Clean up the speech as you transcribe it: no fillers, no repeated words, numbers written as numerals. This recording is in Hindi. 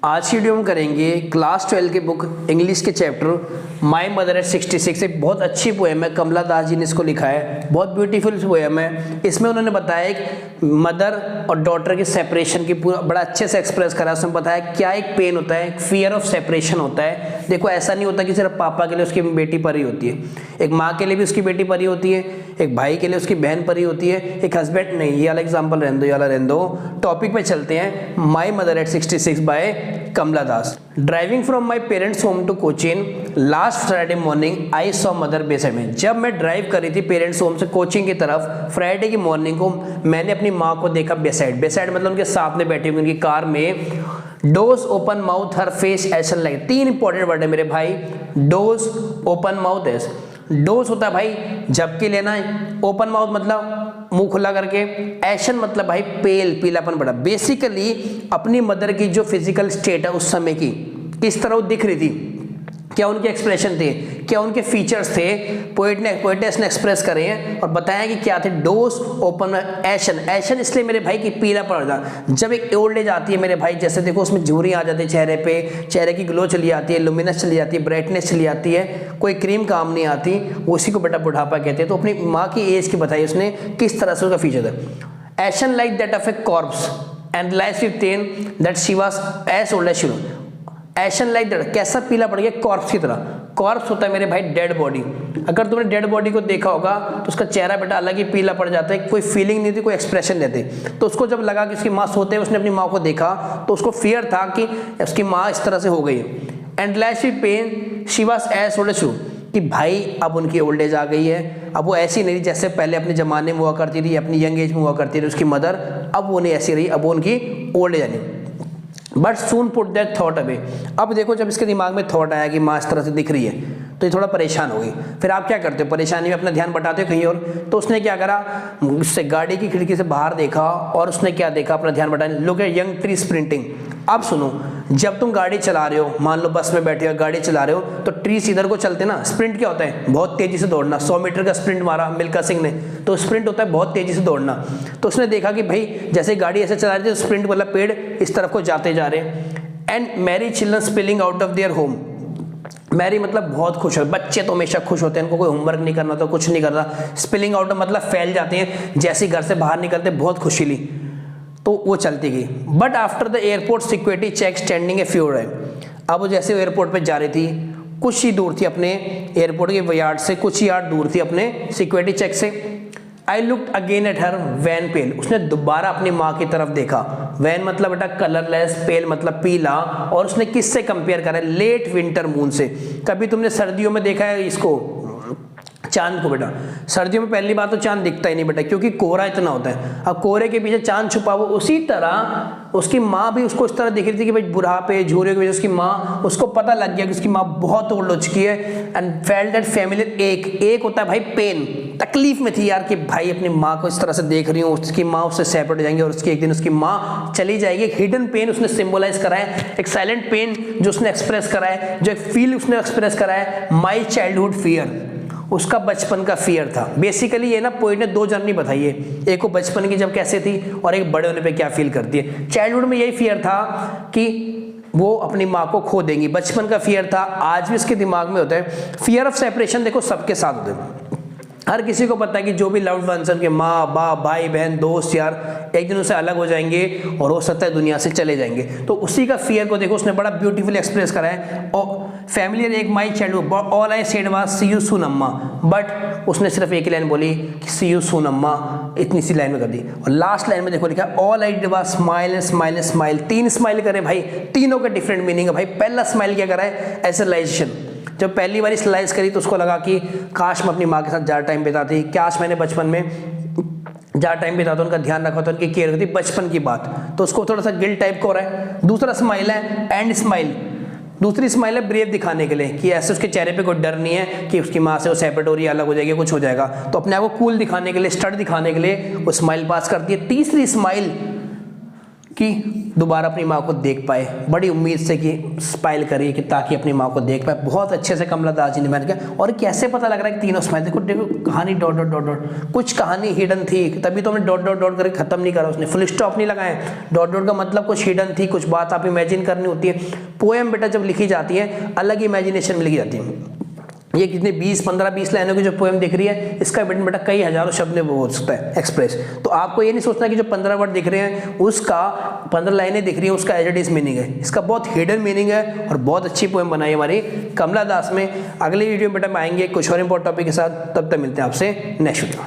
आज की वीडियो में करेंगे क्लास 12 की बुक इंग्लिश के चैप्टर माई मदर एट 66। एक बहुत अच्छी पोएम है, कमला दास जी ने इसको लिखा है, बहुत ब्यूटीफुल पोएम है। इसमें उन्होंने बताया एक मदर और डॉटर की सेपरेशन की पूरा बड़ा अच्छे से एक्सप्रेस करा। उसमें बताया क्या एक पेन होता है, फियर ऑफ सेपरेशन होता है। देखो ऐसा नहीं होता कि सिर्फ पापा के लिए उसकी बेटी परी होती है, एक माँ के लिए भी उसकी बेटी परी होती है, एक भाई के लिए उसकी बहन परी होती है, एक हस्बैंड नहीं। ये वाला एग्जाम्पल रहने दो, ये वाला रहने दो। टॉपिक पे चलते हैं, my mother at 66 by Kamala Das. Driving from my parents home to Cochin last Friday morning I saw mother beside me. जब मैं ड्राइव कर रही थी पेरेंट्स होम से कोचिंग की तरफ फ्राइडे की मॉर्निंग को, मैंने अपनी माँ को देखा बेसाइड। बेसाइड मतलब उनके साथ में बैठी हुई उनकी कार में। डोज ओपन माउथ हर फेस एशन लाइक। तीन इंपॉर्टेंट वर्ड है मेरे भाई, dose open mouth S. Dose होता है भाई झपकी लेना है, ओपन माउथ मतलब मुंह खुला करके, एशन मतलब भाई पेल पीलापन बड़ा। बेसिकली अपनी मदर की जो फिजिकल स्टेट है उस समय की, किस तरह वो दिख रही थी, क्या उनके एक्सप्रेशन थे, क्या उनके फीचर्स थे, पोएटेस ने एक्सप्रेस करे हैं और बताया कि क्या थे। डोज ओपन एशन। एशन इसलिए मेरे भाई कि पीला पड़ जाता। जब एक ओल्ड एज आती है मेरे भाई, जैसे देखो उसमें झुर्री आ जाती है चेहरे पे, चेहरे की ग्लो चली जाती है, लुमिनस चली जाती है, ब्राइटनेस चली जाती है, कोई क्रीम काम नहीं आती, उसी को बेटा बुढ़ापा कहते हैं। तो अपनी माँ की एज की बताई उसने किस तरह से उसका फीचर था। Ashen like that of a corpse and life with pain that she was as old as she. Ashen like that, कैसा पीला पड़ गया, कॉर्प्स की तरह। कॉर्प्स होता है मेरे भाई डेड बॉडी। अगर तुमने डेड बॉडी को देखा होगा तो उसका चेहरा बेटा अलग ही पीला पड़ जाता है, कोई फीलिंग नहीं थी, कोई एक्सप्रेशन नहीं थी। तो उसको जब लगा कि उसकी माँ सोते हुए उसने अपनी माँ को देखा तो उसको फियर था कि उसकी माँ इस तरह से हो गई है। And life with pain she was as old as she, कि भाई अब उनकी ओल्ड एज आ गई है, अब वो ऐसी नहीं जैसे पहले अपने ज़माने में हुआ करती थी, अपनी यंग एज में हुआ करती थी उसकी मदर, अब वो नहीं ऐसी रही, अब वो उनकी ओल्ड एज आ गई। But soon put that thought away. अब देखो जब इसके दिमाग में थॉट आया कि माँ इस तरह से दिख रही है तो ये थोड़ा परेशान हो गई। फिर आप क्या करते हो, परेशानी में अपना ध्यान बटाते हो कहीं और। तो उसने क्या करा, उससे गाड़ी की खिड़की से बाहर देखा और उसने क्या देखा, अपना ध्यान बटाने। Look at young tree sprinting. अब सुनो, जब तुम गाड़ी चला रहे हो, मान लो बस में बैठे हो गाड़ी चला रहे हो, तो ट्रीज इधर को चलते ना। स्प्रिंट क्या होता है, बहुत तेजी से दौड़ना। 100 मीटर का स्प्रिंट मारा मिल्खा सिंह ने, तो स्प्रिंट होता है बहुत तेजी से दौड़ना। तो उसने देखा कि भाई जैसे गाड़ी ऐसे चला रही थी, स्प्रिंट मतलब पेड़ इस तरफ को जाते जा रहे हैं। And merry children spilling out of their home. Merry मतलब बहुत खुश है, बच्चे तो हमेशा खुश होते हैं, इनको कोई होमवर्क नहीं करना तो कुछ नहीं करना। स्पिलिंग आउट मतलब फैल जाते हैं, जैसे घर से बाहर निकलते बहुत खुशी ली, तो वो चलती गई। But after the airport security check standing a few है। अब वो जैसे एयरपोर्ट पे जा रही थी, कुछ ही दूर थी अपने एयरपोर्ट के यार्ड से, कुछ ही यार्ड दूर थी अपने सिक्योरिटी चेक से। I looked again at her wan pale. उसने दोबारा अपनी माँ की तरफ देखा। वैन मतलब बेटा कलरलेस, पेल मतलब पीला। और उसने किससे कंपेयर करा, लेट विंटर मून से। कभी तुमने सर्दियों में देखा है इसको, चांद को बेटा। सर्दियों में पहली बात तो चांद दिखता ही नहीं बेटा, क्योंकि कोहरा इतना होता है। अब कोहरे के पीछे चांद छुपा हुआ, उसी तरह उसकी माँ भी उसको इस तरह दिख रही थी कि भाई बुढ़ापे झूरे की वजह से उसकी माँ, उसको पता लग गया कि उसकी माँ बहुत ओल्ड हो चुकी है। एंड फेल्ट दैट फैमिलियर एक होता है भाई पेन, तकलीफ में थी यार कि भाई अपनी माँ को इस तरह से देख रही हूँ, उसकी माँ उससे सेपरेट हो जाएंगे और उसकी एक दिन उसकी माँ चली जाएगी। हिडन पेन उसने सिंबलाइज करा है, एक साइलेंट पेन जो उसने एक्सप्रेस करा है, जो एक फील उसने एक्सप्रेस करा है। माई चाइल्डहुड फियर, उसका बचपन का फियर था। बेसिकली ये ना पोइट ने दो जर्नी बताई है, एक को बचपन की जब कैसे थी और एक बड़े होने पे क्या फील करती है। चाइल्डहुड में यही फियर था कि वो अपनी माँ को खो देंगी, बचपन का फियर था। आज भी इसके दिमाग में होता है। फियर ऑफ सेपरेशन देखो सबके साथ होते हैं, हर किसी को पता है कि जो भी लव्ड वंस हैं, माँ बाप भाई बहन दोस्त यार, एक दिन उससे अलग हो जाएंगे और हो सकता है दुनिया से चले जाएंगे। तो उसी का फियर को देखो उसने बड़ा ब्यूटीफुली एक्सप्रेस करा है। और फैमिली एक my childhood all I said was see you soon अम्मा। बट उसने सिर्फ एक ही लाइन बोली कि सी यू सून अम्मा, इतनी सी लाइन में कर दी। और लास्ट लाइन में देखो लिखा all I did was smile and smile and smile. 3 smile करे भाई, तीनों का डिफरेंट मीनिंग है भाई। पहला स्माइल क्या करा है, एसरलाइजेशन। जब पहली बार स्लाइस करी तो उसको लगा कि काश मैं अपनी माँ के साथ ज़्यादा टाइम बिताती, काश मैंने बचपन में ज़्यादा टाइम बिताता, उनका ध्यान रखा था, उनकी केयर करती, बचपन की बात। तो उसको थोड़ा सा गिल्ट टाइप का हो रहा है। दूसरा स्माइल है एंड स्माइल। दूसरी स्माइल है ब्रेव दिखाने के लिए कि ऐसे उसके चेहरे पे कोई डर नहीं है कि उसकी माँ से वो सेपरेट हो रही है, अलग हो जाएगी, कुछ हो जाएगा। तो अपने आप को कूल दिखाने के लिए, स्टड दिखाने के लिए वो स्माइल पास करती है। तीसरी स्माइल कि दोबारा अपनी माँ को देख पाए, बड़ी उम्मीद से कि स्माइल करिए कि ताकि अपनी माँ को देख पाए। बहुत अच्छे से कमला दास जी ने मैंने किया। और कैसे पता लग रहा है कि तीनों स्माइल, देखो देखो कहानी डॉट डॉट डॉट डॉट, कुछ कहानी हिडन थी, तभी तो हमने डॉट डॉट डॉट करके खत्म नहीं करा, उसने फुल स्टॉप नहीं लगाए। डॉट डॉट का मतलब कुछ हिडन थी, कुछ बात आप इमेजिन करनी होती है। पोएम बेटा जब लिखी जाती है अलग इमेजिनेशन में लिखी जाती है। ये कितने 20 लाइनों की जो पोएम दिख रही है, इसका बेटा कई हजारों शब्द में वो हो सकता है एक्सप्रेस। तो आपको ये नहीं सोचना कि जो 15 वर्ड दिख रहे हैं उसका 15 लाइनें दिख रही हैं उसका एज इट इज मीनिंग है, इसका बहुत हिडन मीनिंग है। और बहुत अच्छी पोएम बनाई है हमारी कमला दास में। अगली वीडियो में बेटा हम आएंगे कुछ और इंपॉर्टेंट टॉपिक के साथ, तब तक मिलते हैं आपसे नेक्स्ट वीडियो।